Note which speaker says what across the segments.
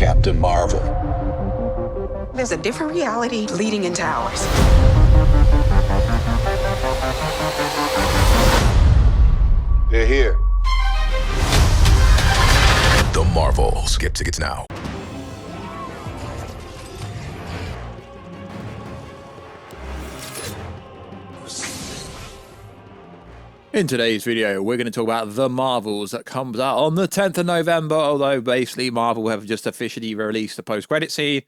Speaker 1: Captain Marvel.
Speaker 2: There's a different reality leading into ours.
Speaker 1: They're here.
Speaker 3: The Marvels. Get tickets now.
Speaker 4: In today's video, we're going to talk about The Marvels that comes out on the 10th of November, although basically Marvel have just officially released the post-credit scene,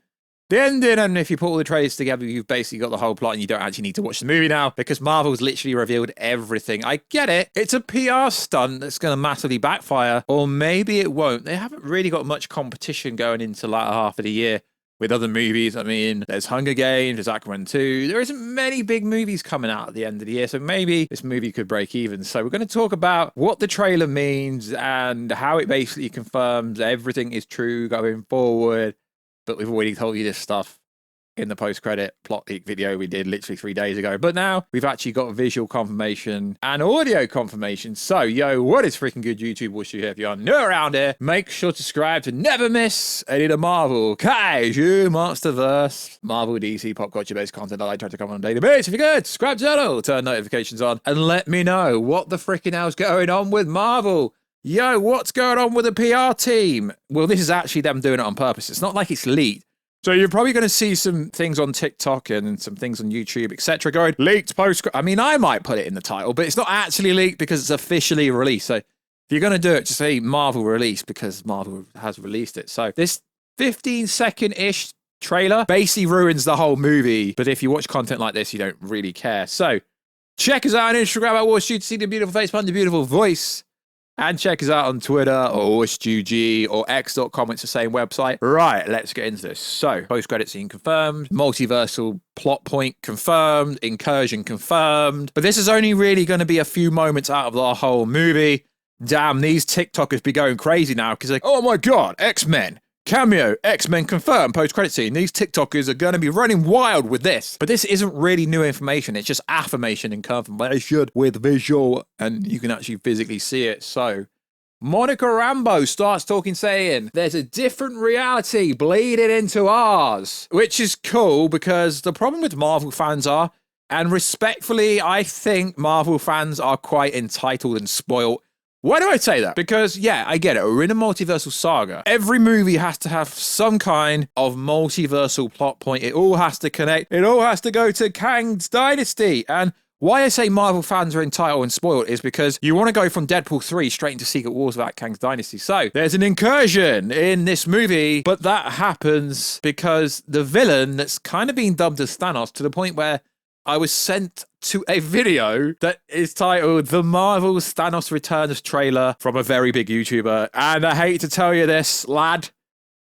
Speaker 4: the ending, and if you put all the trailers together, you've basically got the whole plot and you don't actually need to watch the movie now because Marvel's literally revealed everything. I get it. It's a PR stunt that's going to massively backfire, or maybe it won't. They haven't really got much competition going into the latter half of the year with other movies. I mean, there's Hunger Games, there's Aquaman 2. There isn't many big movies coming out at the end of the year, so maybe this movie could break even. So we're going to talk about what the trailer means and how it basically confirms everything is true going forward. But we've already told you this stuff in the post-credit plot leak video we did literally 3 days ago. But now we've actually got visual confirmation and audio confirmation. So, yo, what is freaking good, YouTube? Warstu here. If you're new around here, make sure to subscribe to never miss any of the Marvel, Kaiju, Monsterverse, Marvel, DC, pop culture-based content that I try to cover on a daily basis. If you're good, subscribe to the channel, turn notifications on, and let me know what the freaking hell's going on with Marvel. Yo, what's going on with the PR team? Well, this is actually them doing it on purpose. It's not like it's leaked. So you're probably going to see some things on TikTok and some things on YouTube, etc. going, leaked post. I mean, I might put it in the title, but it's not actually leaked because it's officially released. So if you're going to do it, just say Marvel released because Marvel has released it. So this 15-second-ish trailer basically ruins the whole movie. But if you watch content like this, you don't really care. So check us out on Instagram at Warstu to see the beautiful face behind the beautiful voice. And check us out on Twitter or WarstuG or X.com. It's the same website. Right, let's get into this. So, post-credit scene confirmed. Multiversal plot point confirmed. Incursion confirmed. But this is only really going to be a few moments out of the whole movie. Damn, these TikTokers be going crazy now because like, oh my god, X-Men. Cameo, X-Men confirmed, post-credit scene. These TikTokers are going to be running wild with this. But this isn't really new information. It's just affirmation and confirmation with visual, and you can actually physically see it. So, Monica Rambeau starts talking, saying, there's a different reality bleeding into ours. Which is cool, because the problem with Marvel fans are, and respectfully, I think Marvel fans are quite entitled and spoiled. Why do I say that? Because, yeah, I get it. We're in a multiversal saga. Every movie has to have some kind of multiversal plot point. It all has to connect. It all has to go to Kang's dynasty. And why I say Marvel fans are entitled and spoiled is because you want to go from Deadpool 3 straight into Secret Wars without Kang's dynasty. So there's an incursion in this movie, but that happens because the villain that's kind of being dubbed as Thanos, to the point where I was sent to a video that is titled The Marvels Thanos Returns trailer from a very big YouTuber. And I hate to tell you this, lad,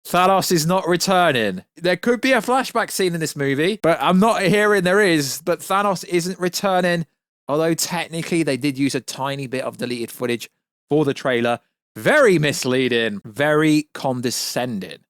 Speaker 4: Thanos is not returning. There could be a flashback scene in this movie, but I'm not hearing there is. But Thanos isn't returning, although technically they did use a tiny bit of deleted footage for the trailer. Very misleading, very condescending.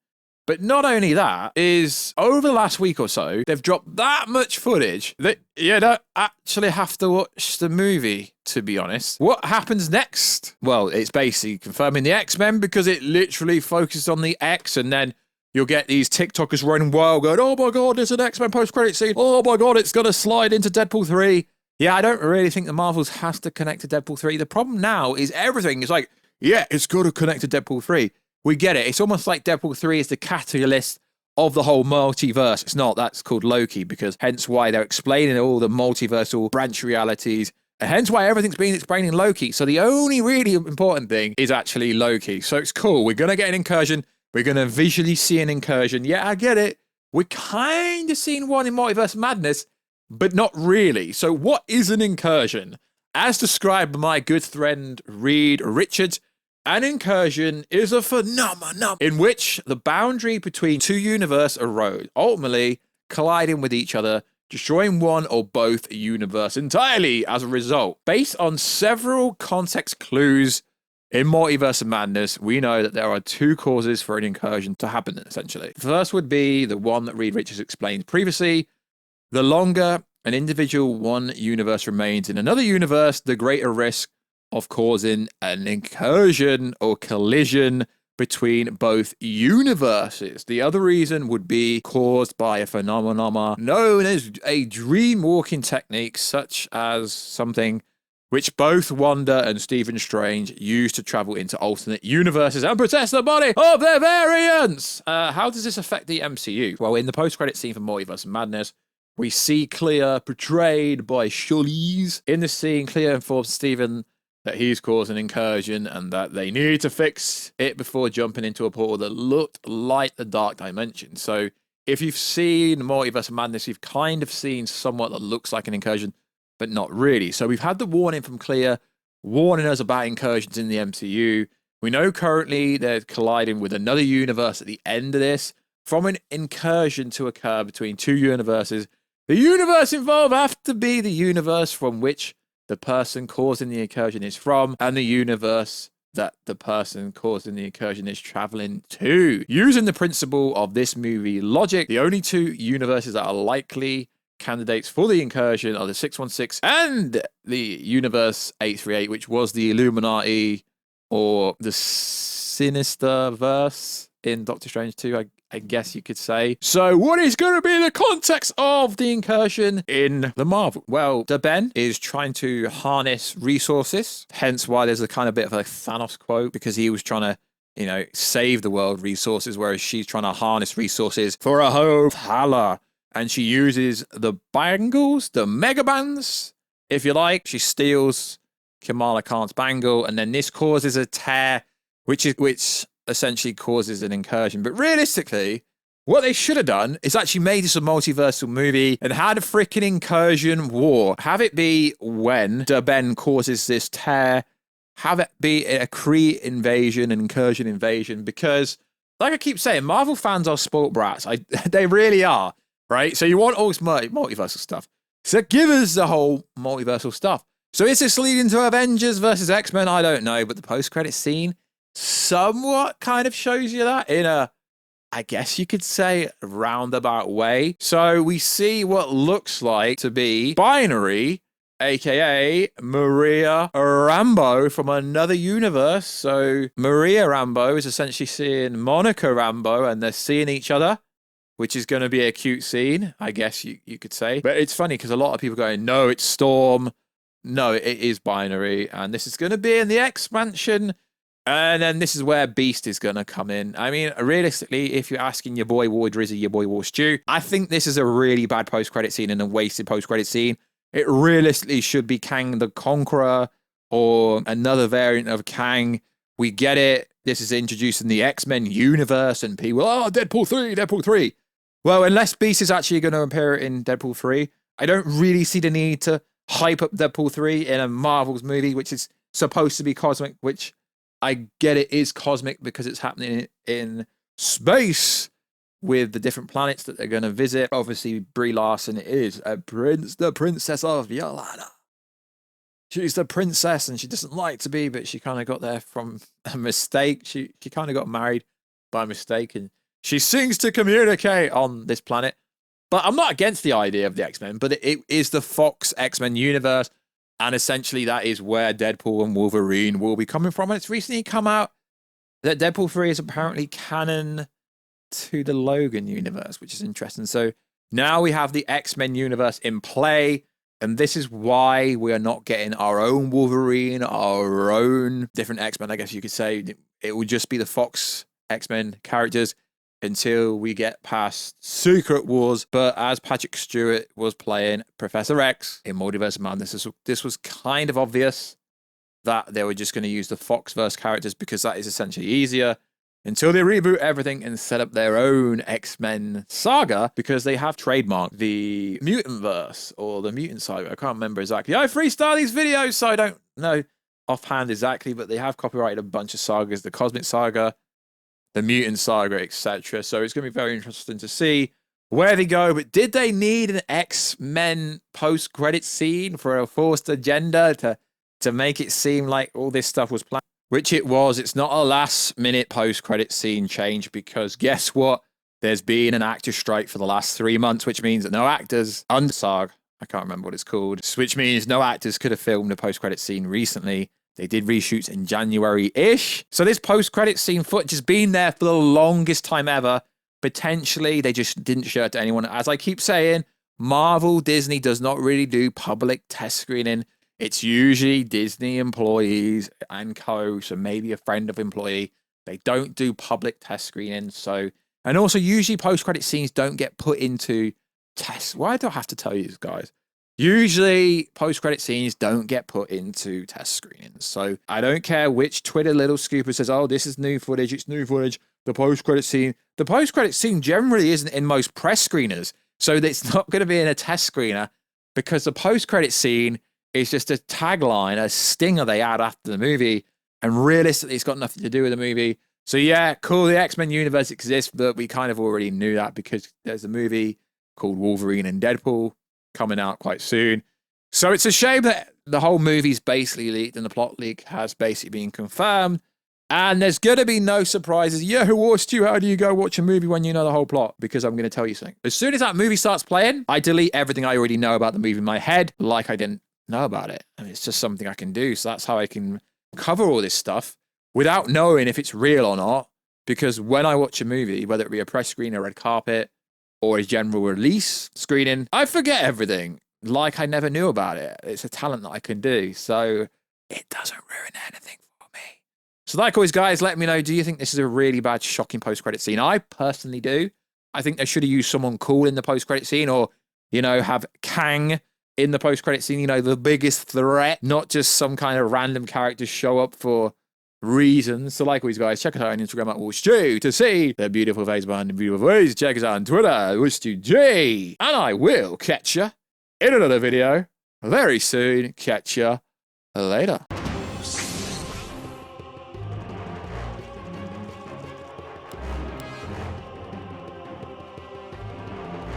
Speaker 4: But not only that, is over the last week or so, they've dropped that much footage that you don't actually have to watch the movie, to be honest. What happens next? Well, it's basically confirming the X-Men because it literally focuses on the X, and then you'll get these TikTokers running wild going, oh my god, there's an X-Men post-credit scene. Oh my god, it's going to slide into Deadpool 3. Yeah, I don't really think the Marvels has to connect to Deadpool 3. The problem now is everything is like, yeah, it's got to connect to Deadpool 3. We get it. It's almost like Deadpool 3 is the catalyst of the whole multiverse. It's not. That's called Loki, because hence why they're explaining all the multiversal branch realities, and hence why everything's being explained in Loki. So the only really important thing is actually Loki. So it's cool. We're going to get an incursion. We're going to visually see an incursion. Yeah, I get it. We're kind of seeing one in Multiverse Madness, but not really. So what is an incursion? As described by my good friend Reed Richards, an incursion is a phenomenon in which the boundary between two universes arose, ultimately colliding with each other, destroying one or both universe entirely as a result. Based on several context clues in Multiverse of Madness, we know that there are two causes for an incursion to happen, essentially. The first would be the one that Reed Richards explained previously. The longer an individual one universe remains in another universe, the greater risk of causing an incursion or collision between both universes. The other reason would be caused by a phenomenon known as a dream walking technique, such as something which both Wanda and Stephen Strange use to travel into alternate universes and protect the body of their variants. How does this affect the MCU? Well, in the post-credit scene for Multiverse of Madness, we see Clea portrayed by Charlize. In the scene, Clea informs Stephen that he's caused an incursion and that they need to fix it before jumping into a portal that looked like the Dark Dimension. So if you've seen Multiverse of Madness, you've kind of seen somewhat that looks like an incursion, but not really. So we've had the warning from Clea warning us about incursions in the MCU. We know currently they're colliding with another universe at the end of this. From an incursion to occur between two universes, the universe involved have to be the universe from which the person causing the incursion is from, and the universe that the person causing the incursion is traveling to. Using the principle of this movie logic, the only two universes that are likely candidates for the incursion are the 616 and the Universe 838, which was the Illuminati or the Sinister Verse in Doctor Strange 2, I guess you could say. So what is going to be the context of the incursion in the Marvel? Well, Ben is trying to harness resources, hence why there's a kind of bit of a Thanos quote, because he was trying to, save the world resources, whereas she's trying to harness resources for a whole Hala. And she uses the bangles, the mega bands, if you like. She steals Kamala Khan's bangle, and then this causes a tear, which essentially causes an incursion. But realistically, what they should have done is actually made this a multiversal movie and had a freaking incursion war. Have it be when Ben causes this tear. Have it be a Kree invasion, an incursion invasion. Because, like I keep saying, Marvel fans are spoiled brats. They really are, right? So you want all this multiversal stuff. So give us the whole multiversal stuff. So is this leading to Avengers versus X-Men? I don't know. But the post-credit scene somewhat kind of shows you that in a, I guess you could say, roundabout way. So we see what looks like to be Binary, aka Maria Rambeau from another universe. So Maria Rambeau is essentially seeing Monica Rambeau, and they're seeing each other, which is going to be a cute scene, I guess you could say. But it's funny because a lot of people going, no, it's Storm. No, it is Binary. And this is going to be in the expansion. And then this is where Beast is going to come in. I mean, realistically, if you're asking your boy War Drizzy, your boy Warstu, I think this is a really bad post-credit scene and a wasted post-credit scene. It realistically should be Kang the Conqueror or another variant of Kang. We get it. This is introducing the X-Men universe and people, Deadpool 3, Deadpool 3. Well, unless Beast is actually going to appear in Deadpool 3, I don't really see the need to hype up Deadpool 3 in a Marvels movie, which is supposed to be cosmic, which I get it is cosmic because it's happening in space with the different planets that they're going to visit. Obviously, Brie Larson is the princess of Yolanda. She's the princess and she doesn't like to be, but she kind of got there from a mistake. She kind of got married by mistake, and she sings to communicate on this planet. But I'm not against the idea of the X-Men, but it is the Fox X-Men universe. And essentially, that is where Deadpool and Wolverine will be coming from. And it's recently come out that Deadpool 3 is apparently canon to the Logan universe, which is interesting. So now we have the X-Men universe in play. And this is why we are not getting our own Wolverine, our own different X-Men, I guess you could say. It would just be the Fox X-Men characters until we get past Secret Wars. But as Patrick Stewart was playing Professor X in Multiverse of Madness, this was kind of obvious that they were just going to use the Foxverse characters because that is essentially easier until they reboot everything and set up their own X-Men saga, because they have trademarked the Mutant Verse or the Mutant Saga. I can't remember exactly. I freestyle these videos, so I don't know offhand exactly, but they have copyrighted a bunch of sagas, the Cosmic Saga, the Mutant Saga, etc. So it's going to be very interesting to see where they go. But did they need an X-Men post-credit scene for a forced agenda to make it seem like all this stuff was planned? Which it was. It's not a last-minute post-credit scene change, because guess what? There's been an actor strike for the last 3 months, which means that no actors under SAG, I can't remember what it's called, which means no actors could have filmed a post-credit scene recently They did reshoots in January-ish. So this post-credit scene footage has been there for the longest time ever. Potentially, they just didn't show it to anyone. As I keep saying, Marvel, Disney does not really do public test screening. It's usually Disney employees and co, so maybe a friend of employee. They don't do public test screening. So, and also usually post-credit scenes don't get put into tests. Why do I have to tell you this, guys? Usually post-credit scenes don't get put into test screenings. So I don't care which Twitter little scooper says, oh, this is new footage, it's new footage. The post-credit scene generally isn't in most press screeners. So it's not going to be in a test screener because the post-credit scene is just a tagline, a stinger they add after the movie. And realistically, it's got nothing to do with the movie. So yeah, cool, the X-Men universe exists, but we kind of already knew that because there's a movie called Wolverine and Deadpool coming out quite soon. So it's a shame that the whole movie's basically leaked and the plot leak has basically been confirmed. And there's going to be no surprises. Yeah, Warstu, how do you go watch a movie when you know the whole plot? Because I'm going to tell you something. As soon as that movie starts playing, I delete everything I already know about the movie in my head, like I didn't know about it. I mean, it's just something I can do. So that's how I can cover all this stuff without knowing if it's real or not. Because when I watch a movie, whether it be a press screen, a red carpet, or a general release screening, I forget everything like I never knew about it. It's a talent that I can do. So it doesn't ruin anything for me. So like always, guys, let me know, do you think this is a really bad, shocking post-credit scene? I personally do. I think they should have used someone cool in the post-credit scene, or, you know, have Kang in the post-credit scene, you know, the biggest threat, not just some kind of random character show up for reasons. So like always, guys, check us out on Instagram at Warstu to see the beautiful face behind the beautiful face. Check us out on Twitter, WarstuG. And I will catch you in another video very soon. Catch you later.